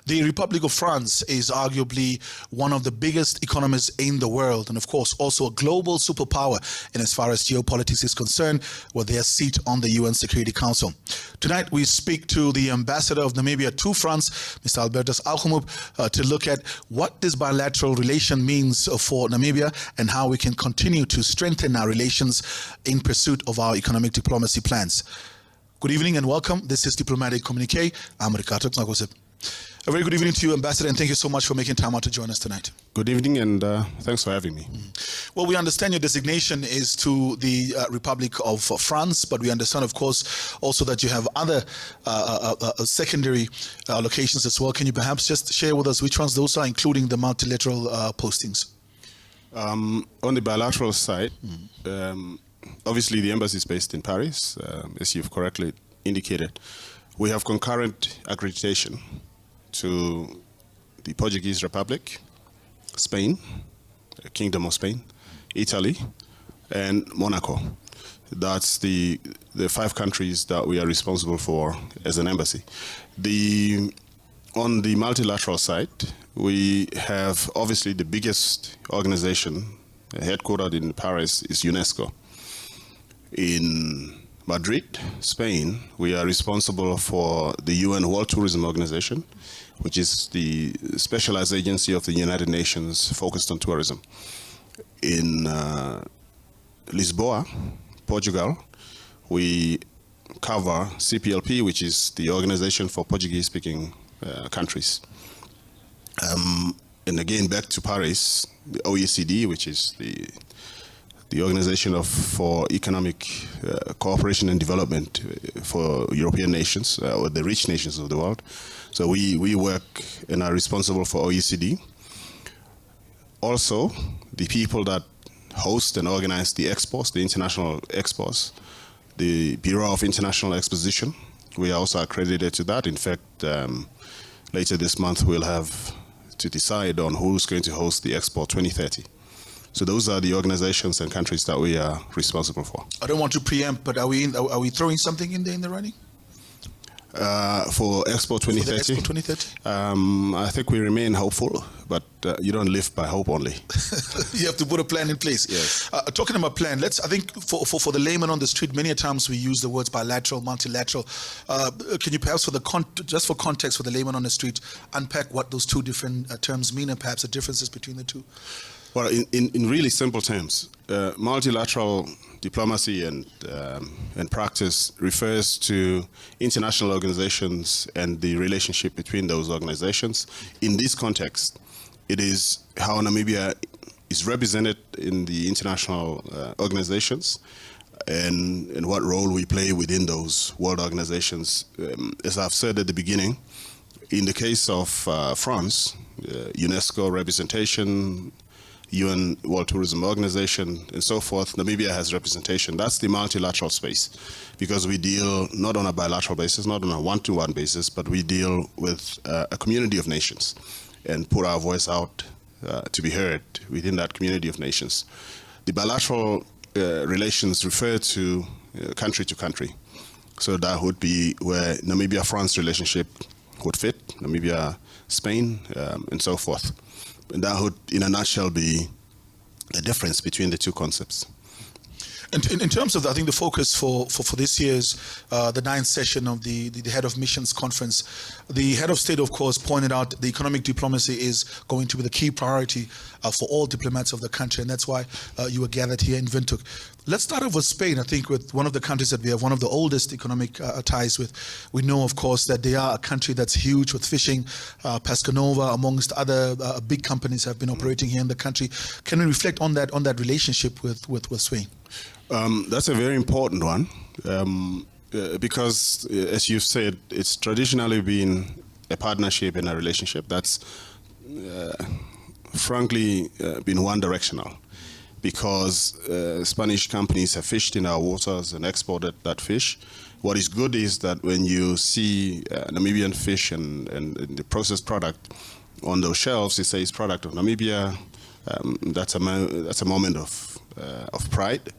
The Republic of France is arguably one of the biggest economies in the world, and of course also a global superpower in as far as geopolitics is concerned, with their seat on the UN Security Council. Tonight we speak to the ambassador of Namibia to France, Mr. Albertus Aochamub, to look at what this bilateral relation means for Namibia and how we can continue to strengthen our relations in pursuit of our economic diplomacy plans. Good evening and welcome. This is Diplomatic Communique. I'm Ricardo. A very good evening to you, Ambassador, and thank you so much for making time out to join us tonight. Good evening, and thanks for having me. Well, we understand your designation is to the Republic of France, but we understand, of course, also that you have other secondary locations as well. Can you perhaps just share with us which ones those are, including the multilateral postings? On the bilateral side, obviously the embassy is based in Paris, as you've correctly indicated. We have concurrent accreditation to the Portuguese Republic, Spain, Kingdom of Spain, Italy, and Monaco. That's the 5 countries that we are responsible for as an embassy. On the multilateral side, we have obviously the biggest organization headquartered in Paris is UNESCO. In Madrid, Spain, we are responsible for the UN World Tourism Organization, which is the specialized agency of the United Nations focused on tourism. In Lisboa, Portugal, we cover CPLP, which is the organization for Portuguese-speaking countries. And again, back to Paris, the OECD, which is the Organization for Economic Cooperation and Development for European nations, or the rich nations of the world. So we work and are responsible for OECD. Also, the people that host and organize the expos, the international expos, the Bureau of International Exposition, we are also accredited to that. In fact, later this month we'll have to decide on who's going to host the Expo 2030. So those are the organizations and countries that we are responsible for. I don't want to preempt, but are we throwing something in there in the running? For Expo 2030? For the Expo 2030? I think we remain hopeful, but you don't live by hope only. You have to put a plan in place. Yes. Talking about plan, I think for the layman on the street, many times we use the words bilateral, multilateral. Can you perhaps, just for context for the layman on the street, unpack what those two different terms mean and perhaps the differences between the two? Well, in really simple terms, multilateral diplomacy and practice refers to international organizations and the relationship between those organizations. In this context, it is how Namibia is represented in the international organizations and what role we play within those world organizations. As I've said at the beginning, in the case of France, UNESCO representation, UN World Tourism Organization, and so forth, Namibia has representation. That's the multilateral space, because we deal not on a bilateral basis, not on a one-to-one basis, but we deal with a community of nations and put our voice out to be heard within that community of nations. The bilateral relations refer to country. So that would be where Namibia-France relationship would fit, Namibia-Spain, and so forth. And that would, in a nutshell, be the difference between the two concepts. And in terms of, I think, the focus for this year's, the 9th session of the Head of Missions Conference, the Head of State, of course, pointed out the economic diplomacy is going to be the key priority for all diplomats of the country, and that's why you were gathered here in Windhoek. Let's start off with Spain. I think with one of the countries that we have one of the oldest economic ties with. We know, of course, that they are a country that's huge with fishing. Pescanova, amongst other big companies, have been operating here in the country. Can we reflect on that relationship with Spain? That's a very important one, because, as you've said, it's traditionally been a partnership and a relationship that's frankly been one-directional, because Spanish companies have fished in our waters and exported that fish. What is good is that when you see Namibian fish and the processed product on those shelves, it says product of Namibia. That's a moment of pride.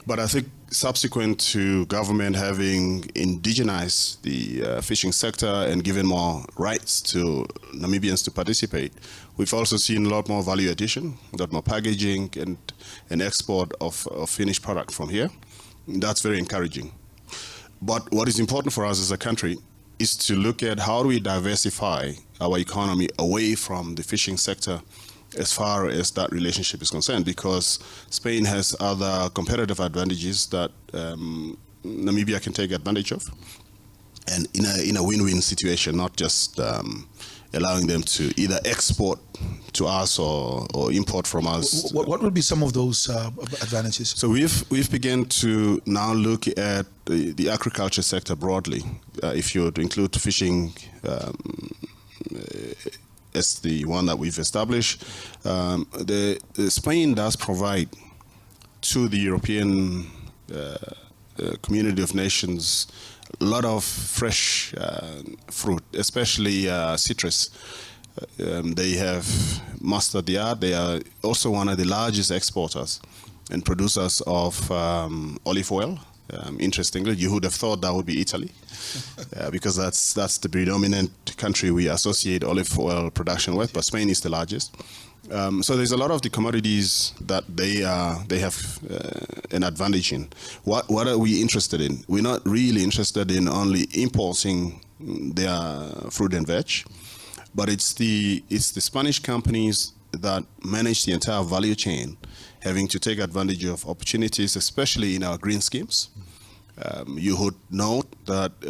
But I think subsequent to government having indigenized the fishing sector and given more rights to Namibians to participate, we've also seen a lot more value addition, a lot more packaging and export of finished product from here. That's very encouraging. But what is important for us as a country is to look at how do we diversify our economy away from the fishing sector as far as that relationship is concerned, because Spain has other competitive advantages that Namibia can take advantage of, and in a win-win situation, not just allowing them to either export to us or import from us. What would be some of those advantages? So we've begun to now look at the agriculture sector broadly. If you include fishing as the one that we've established, Spain does provide to the European community of nations a lot of fresh fruit, especially citrus. They have mastered the art. They are also one of the largest exporters and producers of olive oil. Interestingly, you would have thought that would be Italy, because that's the predominant country we associate olive oil production with, but Spain is the largest. So there's a lot of the commodities that they have an advantage in. What are we interested in? We're not really interested in only importing their fruit and veg, but it's the Spanish companies that manage the entire value chain, having to take advantage of opportunities, especially in our green schemes. You would note that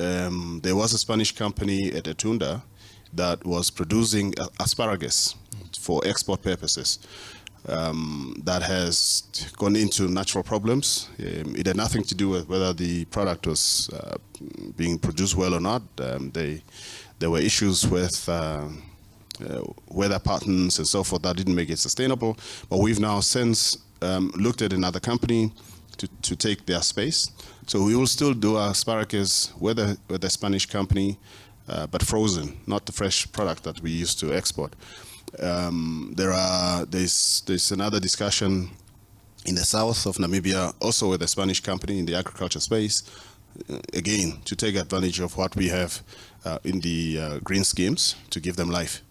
there was a Spanish company at Etunda that was producing asparagus for export purposes. That has gone into natural problems. It had nothing to do with whether the product was being produced well or not. There were issues with weather patterns and so forth that didn't make it sustainable. But we've now since looked at another company to take their space. So we will still do our asparagus with a Spanish company, but frozen, not the fresh product that we used to export. There's another discussion in the south of Namibia, also with a Spanish company in the agriculture space, again, to take advantage of what we have in the green schemes to give them life.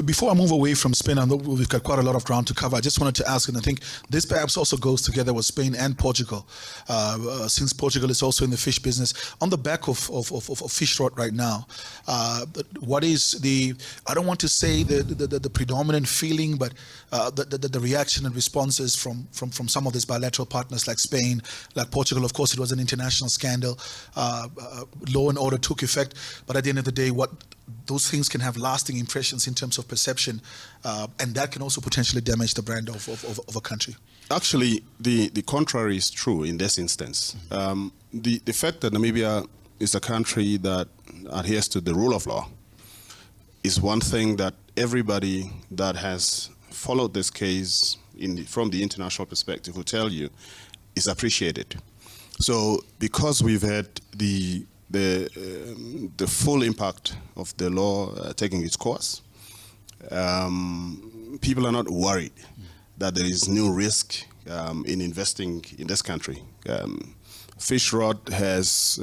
Before I move away from Spain, I know we've got quite a lot of ground to cover. I just wanted to ask, and I think this perhaps also goes together with Spain and Portugal, since Portugal is also in the fish business. On the back of fish rot right now, what is the, I don't want to say the predominant feeling, but the reaction and responses from some of these bilateral partners like Spain, like Portugal? Of course, it was an international scandal. Law and order took effect, but at the end of the day, those things can have lasting impressions in terms of perception, and that can also potentially damage the brand of a country. Actually, the contrary is true in this instance. The fact that Namibia is a country that adheres to the rule of law is one thing that everybody that has followed this case from the international perspective will tell you is appreciated. So because we've had the full impact of the law taking its course, people are not worried that there is new risk in investing in this country. Fish rot has,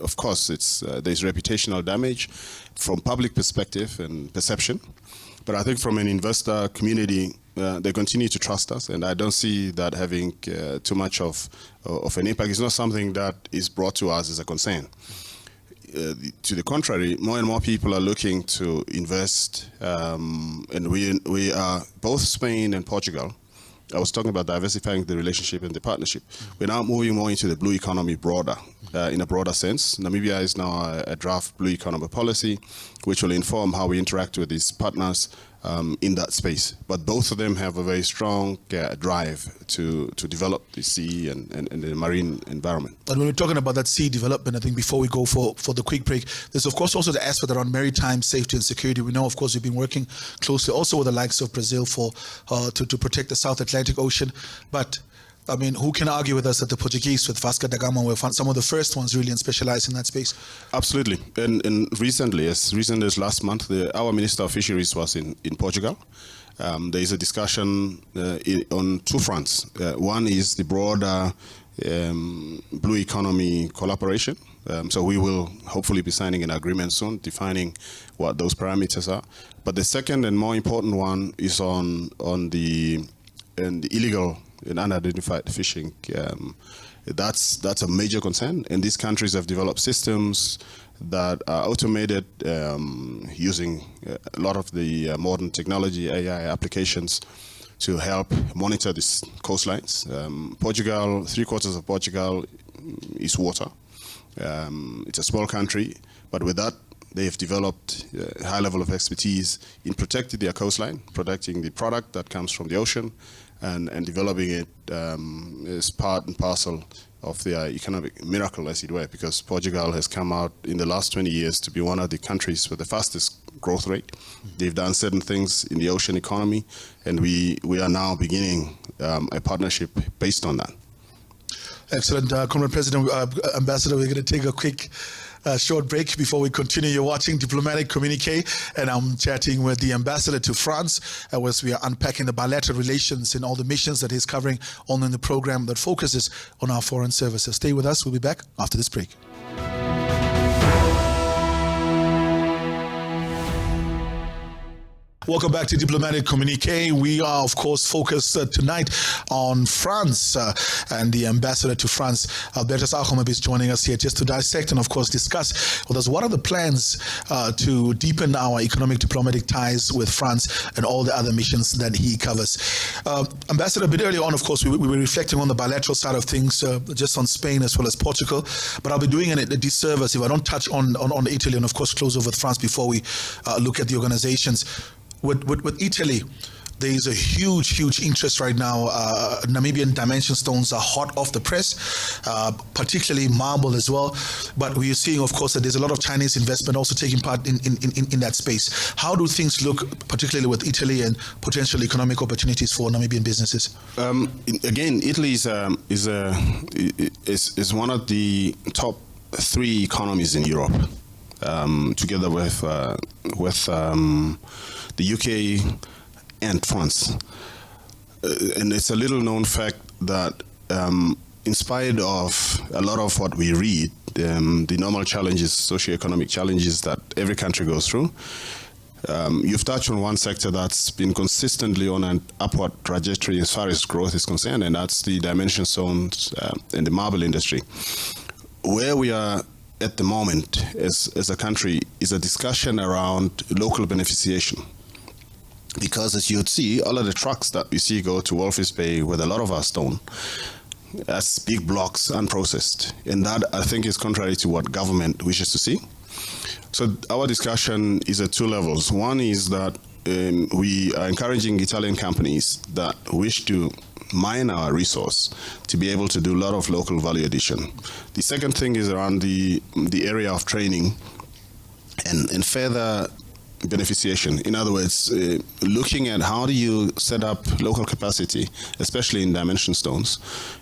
of course, there's reputational damage from public perspective and perception, but I think from an investor community, they continue to trust us, and I don't see that having too much of an impact. It's not something that is brought to us as a concern. To the contrary, more and more people are looking to invest, and we are, both Spain and Portugal, I was talking about diversifying the relationship and the partnership. We're now moving more into the blue economy in a broader sense. Namibia is now a draft blue economy policy, which will inform how we interact with these partners in that space. But both of them have a very strong drive to develop the sea and the marine environment. And when we're talking about that sea development, I think before we go for the quick break, there's of course also the aspect around maritime safety and security. We know, of course, we've been working closely also with the likes of Brazil to protect the South Atlantic Ocean. But I mean, who can argue with us that the Portuguese with Vasco da Gama were some of the first ones really and specialized in that space? Absolutely. And recently, as recent as last month, our Minister of Fisheries was in Portugal. There is a discussion on two fronts. One is the broader blue economy collaboration. So we will hopefully be signing an agreement soon, defining what those parameters are. But the second and more important one is on the illegal and unidentified fishing. That's a major concern, and these countries have developed systems that are automated using a lot of the modern technology, AI applications, to help monitor these coastlines. Portugal, 3/4 of Portugal is water. It's a small country, but with that, they have developed a high level of expertise in protecting their coastline, protecting the product that comes from the ocean, and developing it as part and parcel of their economic miracle, as it were, because Portugal has come out in the last 20 years to be one of the countries with the fastest growth rate. They've done certain things in the ocean economy, and we are now beginning a partnership based on that. Excellent. Comrade President, Ambassador, we're going to take a quick short break before we continue. You're watching Diplomatic Communique, and I'm chatting with the Ambassador to France as we are unpacking the bilateral relations and all the missions that he's covering on in the program that focuses on our foreign services. Stay with us. We'll be back after this break. Welcome back to Diplomatic Communique. We are, of course, focused tonight on France, and the Ambassador to France, Albertus Aochamub, is joining us here just to dissect and, of course, discuss with us what are the plans to deepen our economic diplomatic ties with France and all the other missions that he covers. Ambassador, a bit earlier on, of course, we were reflecting on the bilateral side of things, just on Spain as well as Portugal, but I'll be doing it a disservice if I don't touch on Italy and, of course, close over with France before we look at the organizations. With Italy, there is a huge interest right now. Namibian dimension stones are hot off the press, particularly marble as well. But we are seeing, of course, that there's a lot of Chinese investment also taking part in that space. How do things look, particularly with Italy and potential economic opportunities for Namibian businesses? Again, Italy is one of the top 3 economies in Europe, together with the UK and France. And it's a little known fact that in spite of a lot of what we read, the normal challenges, socioeconomic challenges that every country goes through, you've touched on one sector that's been consistently on an upward trajectory as far as growth is concerned, and that's the dimension stones and the marble industry. Where we are at the moment as a country is a discussion around local beneficiation. Because as you'd see, all of the trucks that we see go to Walvis Bay with a lot of our stone, that's big blocks, unprocessed. And that, I think, is contrary to what government wishes to see. So our discussion is at 2 levels. One is that we are encouraging Italian companies that wish to mine our resource to be able to do a lot of local value addition. The second thing is around the area of training and further beneficiation. In other words, looking at how do you set up local capacity, especially in dimension stones,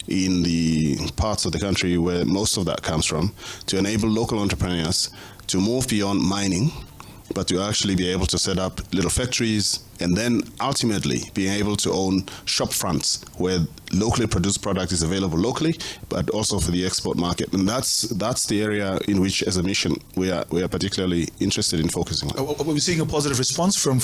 in the parts of the country where most of that comes from, to enable local entrepreneurs to move beyond mining, but to actually be able to set up little factories and then ultimately being able to own shop fronts where locally produced product is available locally, but also for the export market. And that's the area in which, as a mission, we are particularly interested in focusing on. Are we seeing a positive response from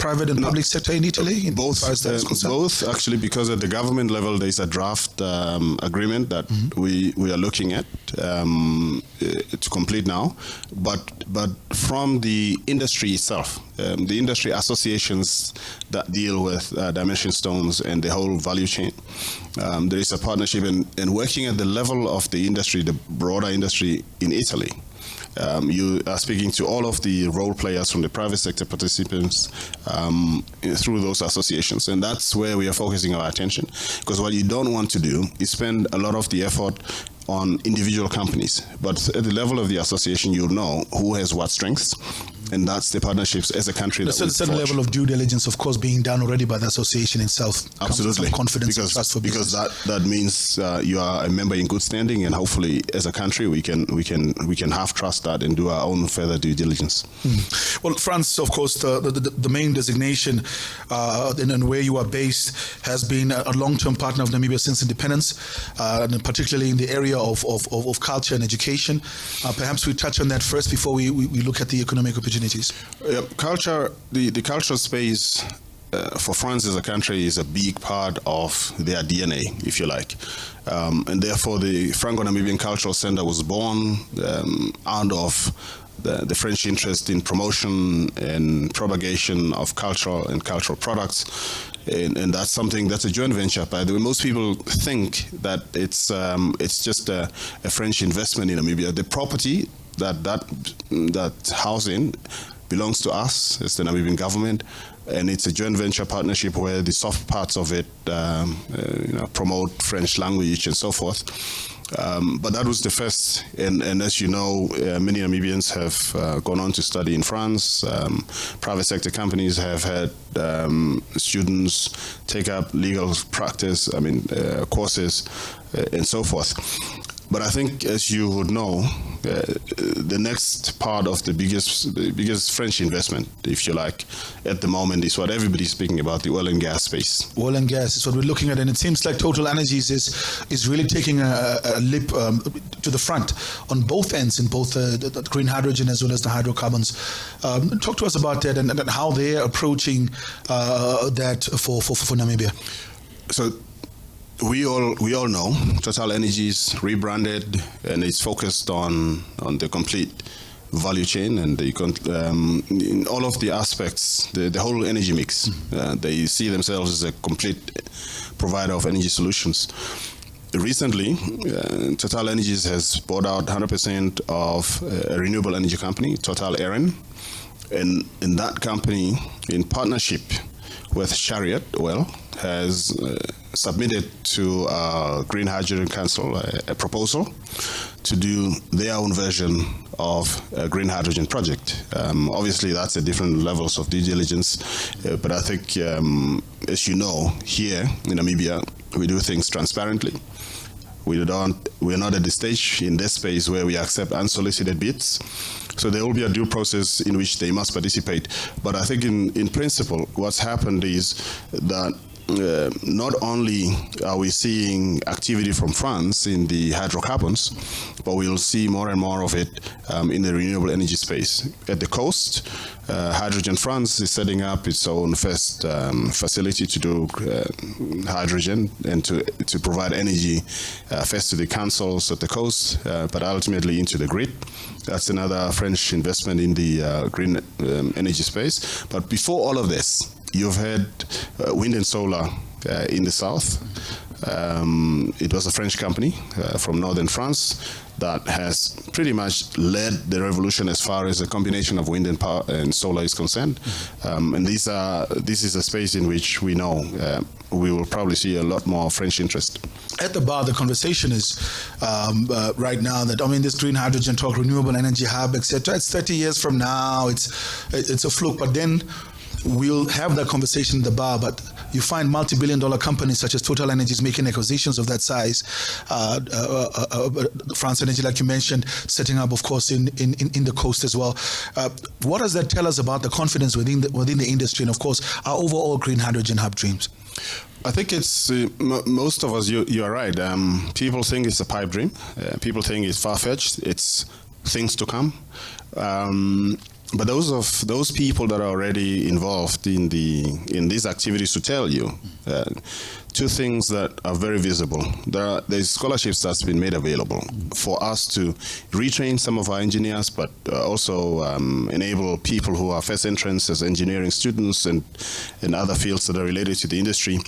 private and public sector in Italy? Both, actually, because at the government level, there's a draft agreement that we are looking at to complete now. But from the industry itself, the industry associations that deal with dimension stones and the whole value chain, there is a partnership and working at the level of the industry, the broader industry in Italy. You are speaking to all of the role players from the private sector participants through those associations. And that's where we are focusing our attention. Because what you don't want to do is spend a lot of the effort on individual companies. But at the level of the association, you'll know who has what strengths And that's the partnerships as a country. There's a certain level of due diligence, of course, being done already by the association itself. Absolutely. Confidence and trust for business. Because that means you are a member in good standing, and hopefully, as a country, we can have trust that and do our own further due diligence. Well, France, of course, the main designation and where you are based has been a long-term partner of Namibia since independence, and particularly in the area of culture and education. Perhaps we touch on that first before we look at the economic opportunities. Culture, the cultural space for France as a country is a big part of their DNA, if you like. And therefore, the Franco-Namibian Cultural Center was born out of the French interest in promotion and propagation of cultural products. And that's a joint venture. By the way, most people think that it's just a French investment in Namibia. The property that housing belongs to us as the Namibian government, and it's a joint venture partnership where the soft parts of it promote French language and so forth. But that was the first, and as you know, many Namibians have gone on to study in France. Private sector companies have had students take up legal practice, courses, and so forth. But I think, as you would know, the next part of the biggest French investment, if you like, at the moment is what everybody's speaking about, the oil and gas space. Oil and gas is what we're looking at, and it seems like Total Energies is really taking a leap to the front on both ends, in both the green hydrogen as well as the hydrocarbons. Talk to us about that and how they're approaching that for Namibia. So, we all know Total Energies rebranded, and it's focused on the complete value chain and in all of the aspects, the whole energy mix. They see themselves as a complete provider of energy solutions. Recently, Total Energies has bought out 100% of a renewable energy company, Total Eren, and in that company, in partnership with Chariot Oil, has submitted to Green Hydrogen Council a proposal to do their own version of a green hydrogen project. Obviously, that's at different levels of due diligence, but I think, as you know, here in Namibia, we do things transparently. We're not at the stage in this space where we accept unsolicited bids. So there will be a due process in which they must participate. But I think in principle, what's happened is that not only are we seeing activity from France in the hydrocarbons, but we'll see more and more of it in the renewable energy space. At the coast, Hydrogen France is setting up its own first facility to do hydrogen and to provide energy first to the councils at the coast, but ultimately into the grid. That's another French investment in the green energy space. But before all of this, you've had wind and solar in the south. It was a French company from northern France that has pretty much led the revolution as far as the combination of wind and power and solar is concerned. And this is a space in which we know we will probably see a lot more French interest. At the bar, the conversation is right now that, this green hydrogen talk, renewable energy hub, etc. It's 30 years from now. It's a fluke, but then we'll have that conversation in the bar, but you find multi-billion-dollar companies such as Total Energies making acquisitions of that size. France Energy, like you mentioned, setting up, of course, in the coast as well. What does that tell us about the confidence within the industry and, of course, our overall green hydrogen hub dreams? I think it's most of us. You are right. People think it's a pipe dream. People think it's far-fetched. It's things to come. But those people that are already involved in these activities to tell you two things that are very visible. There's scholarships that's been made available for us to retrain some of our engineers, but also enable people who are first entrants as engineering students and in other fields that are related to the industry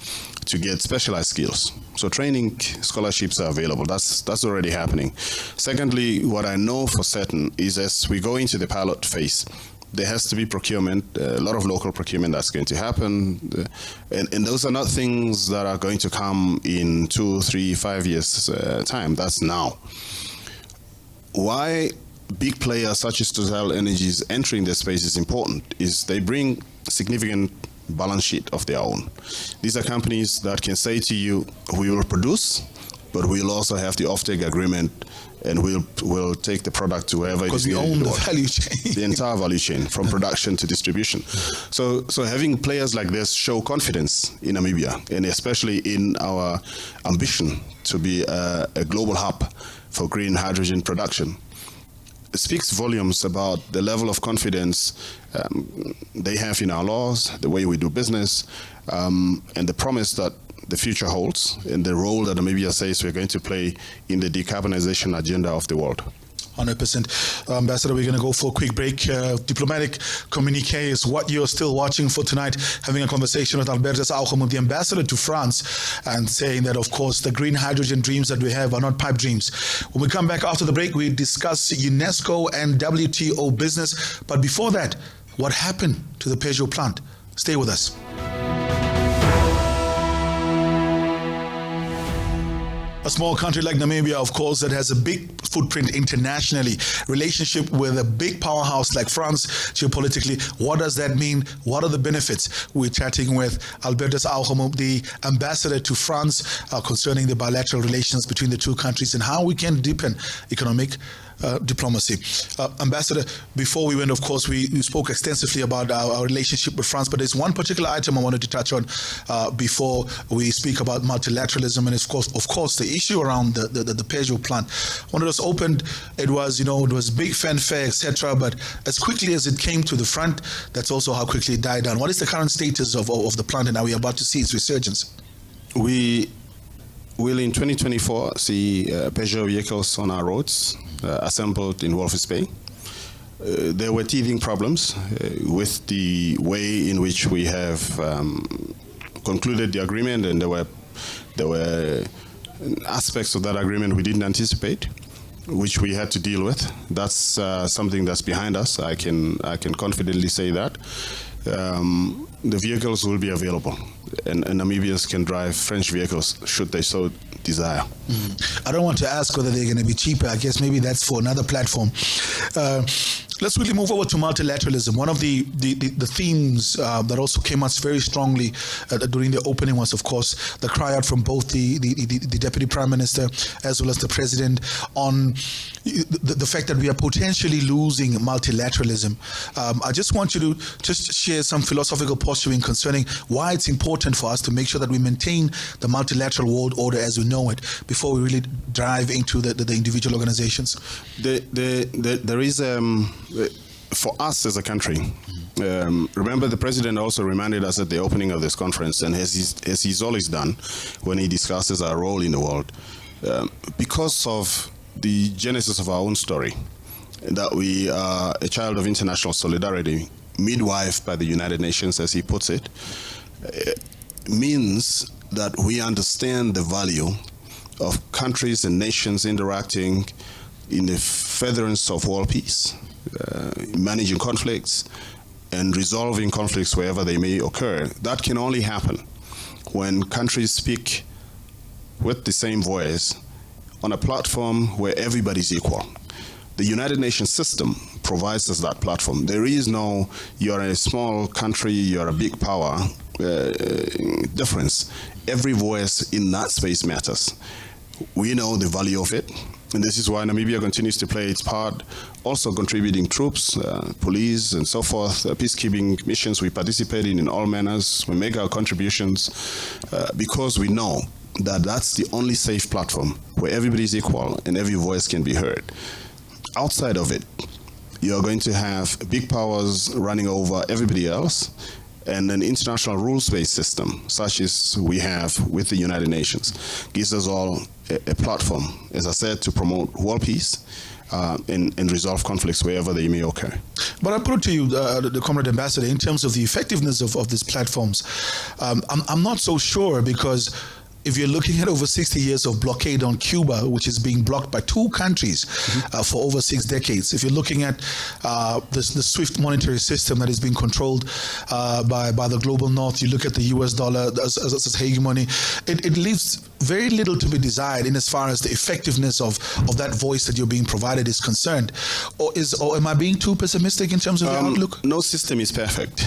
to get specialized skills. So training scholarships are available. That's already happening. Secondly, what I know for certain is as we go into the pilot phase, there has to be procurement, a lot of local procurement that's going to happen. And those are not things that are going to come in 2, 3, 5 years time. That's now. Why big players such as Total Energies entering the space is important is they bring significant balance sheet of their own. These are companies that can say to you, we will produce, but we'll also have the offtake agreement, and we'll take the product to wherever it is needed. Because we own the value chain. The entire value chain, from production to distribution. So having players like this show confidence in Namibia, and especially in our ambition to be a global hub for green hydrogen production. It speaks volumes about the level of confidence they have in our laws, the way we do business, and the promise that the future holds, and the role that Namibia says we're going to play in the decarbonization agenda of the world. 100%. Ambassador, we're going to go for a quick break. Diplomatic communique is what you're still watching for tonight, having a conversation with Albertus Aochamub, the ambassador to France, and saying that, of course, the green hydrogen dreams that we have are not pipe dreams. When we come back after the break, we discuss UNESCO and WTO business. But before that, what happened to the Peugeot plant? Stay with us. A small country like Namibia, of course, that has a big footprint internationally, relationship with a big powerhouse like France geopolitically. What does that mean? What are the benefits? We're chatting with Albertus Aochamub, the ambassador to France, concerning the bilateral relations between the two countries and how we can deepen economic diplomacy. Ambassador, before we went, of course, we spoke extensively about our relationship with France, but there's one particular item I wanted to touch on before we speak about multilateralism, and of course, the issue around the Peugeot plant. When it was opened, it was big fanfare, etc., but as quickly as it came to the front, that's also how quickly it died down. What is the current status of the plant, and are we about to see its resurgence? We will in 2024 see Peugeot vehicles on our roads, assembled in Walvis Bay. There were teething problems with the way in which we have concluded the agreement, and there were aspects of that agreement we didn't anticipate, which we had to deal with. That's something that's behind us. I can confidently say that. The vehicles will be available, and Namibians can drive French vehicles should they so desire. I don't want to ask whether they're going to be cheaper. I guess maybe that's for another platform. Let's really move over to multilateralism. One of the themes that also came out very strongly during the opening was, of course, the cry out from both the Deputy Prime Minister as well as the President on the fact that we are potentially losing multilateralism. I just want you to just share some philosophical posturing concerning why it's important for us to make sure that we maintain the multilateral world order as we know it before we really dive into the individual organizations. There is for us as a country, remember the President also reminded us at the opening of this conference, and as he's always done when he discusses our role in the world, because of the genesis of our own story, that we are a child of international solidarity, midwife by the United Nations, as he puts it, means that we understand the value of countries and nations interacting in the furtherance of world peace, managing conflicts and resolving conflicts wherever they may occur. That can only happen when countries speak with the same voice on a platform where everybody's equal. The United Nations system provides us that platform. There is no, you're a small country, you're a big power difference. Every voice in that space matters. We know the value of it, and this is why Namibia continues to play its part, also contributing troops, police, and so forth, peacekeeping missions we participate in all manners. We make our contributions because we know that that's the only safe platform where everybody is equal and every voice can be heard. Outside of it, you're going to have big powers running over everybody else, and an international rules-based system, such as we have with the United Nations, gives us all a platform, as I said, to promote world peace and resolve conflicts wherever they may occur. But I put it to you, the Comrade Ambassador, in terms of the effectiveness of these platforms, I'm not so sure, because if you're looking at over 60 years of blockade on Cuba, which is being blocked by two countries for over 6 decades, if you're looking at the SWIFT monetary system that is being controlled by the global north, you look at the US dollar as hegemony, it leaves very little to be desired in as far as the effectiveness of that voice that you're being provided is concerned. Or am I being too pessimistic in terms of the outlook? No system is perfect.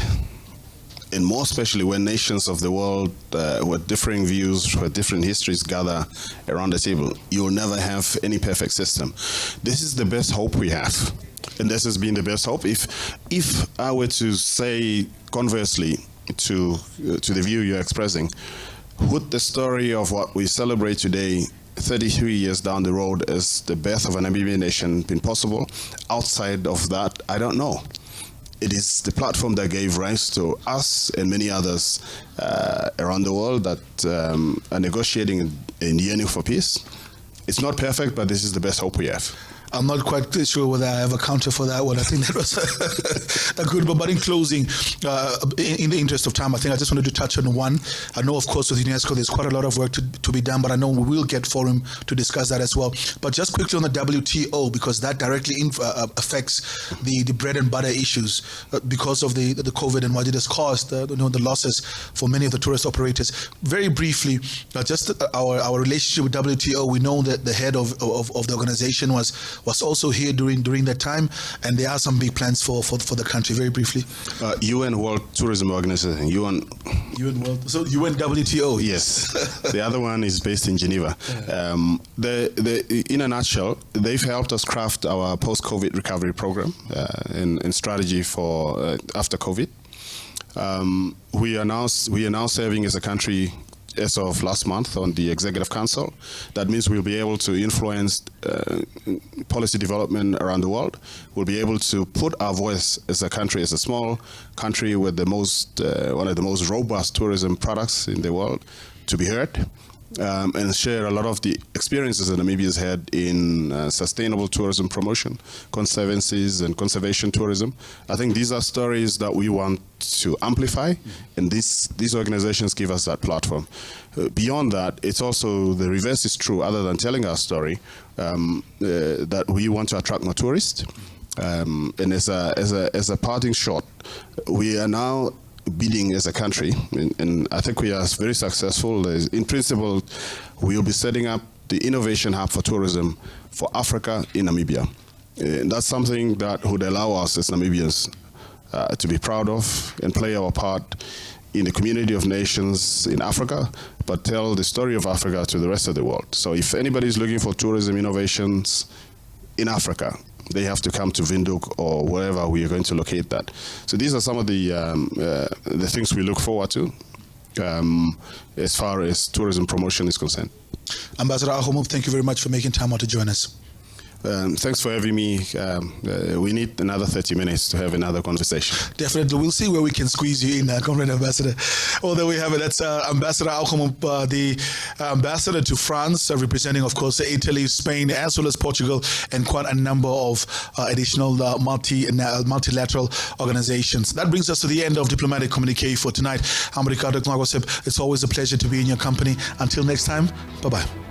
And more especially when nations of the world with differing views, with different histories gather around the table, you will never have any perfect system. This is the best hope we have. And this has been the best hope. If I were to say conversely to the view you're expressing, would the story of what we celebrate today 33 years down the road as the birth of a Namibian nation been possible? Outside of that, I don't know. It is the platform that gave rise to us and many others around the world that are negotiating and yearning for peace. It's not perfect, but this is the best hope we have. I'm not quite sure whether I have a counter for that one. I think that was a good one. But in closing, in the interest of time, I think I just wanted to touch on one. I know, of course, with UNESCO, there's quite a lot of work to be done, but I know we will get forum to discuss that as well. But just quickly on the WTO, because that directly affects the bread and butter issues because of the COVID and what it has caused, the losses for many of the tourist operators. Very briefly, just our relationship with WTO, we know that the head of the organization was also here during that time, and there are some big plans for the country. Very briefly, UN World Tourism Organization, UN WTO. Yes, the other one is based in Geneva. In a nutshell, they've helped us craft our post-COVID recovery program and strategy for after COVID. We are now serving as a country as of last month on the Executive Council. That means we'll be able to influence policy development around the world. We'll be able to put our voice as a country, as a small country with the most one of the most robust tourism products in the world, to be heard. And share a lot of the experiences that Namibia has had in sustainable tourism promotion, conservancies and conservation tourism. I think these are stories that we want to amplify, and these organizations give us that platform. Beyond that, it's also the reverse is true. Other than telling our story, that we want to attract more tourists. And as a parting shot, we are now bidding as a country, and I think we are very successful. In principle, we will be setting up the innovation hub for tourism for Africa in Namibia. And that's something that would allow us as Namibians to be proud of and play our part in the community of nations in Africa, but tell the story of Africa to the rest of the world. So if anybody is looking for tourism innovations in Africa, they have to come to Windhoek or wherever we are going to locate that. So these are some of the things we look forward to as far as tourism promotion is concerned. Ambassador Aochamub, thank you very much for making time out to join us. Thanks for having me. We need another 30 minutes to have another conversation. Definitely. We'll see where we can squeeze you in, Comrade Ambassador. Well, there we have it. That's Ambassador Aochamub, the ambassador to France, representing, of course, Italy, Spain, as well as Portugal, and quite a number of additional multilateral organizations. That brings us to the end of Diplomatic Communique for tonight. I'm Ricardo. Goagoseb. It's always a pleasure to be in your company. Until next time, bye-bye.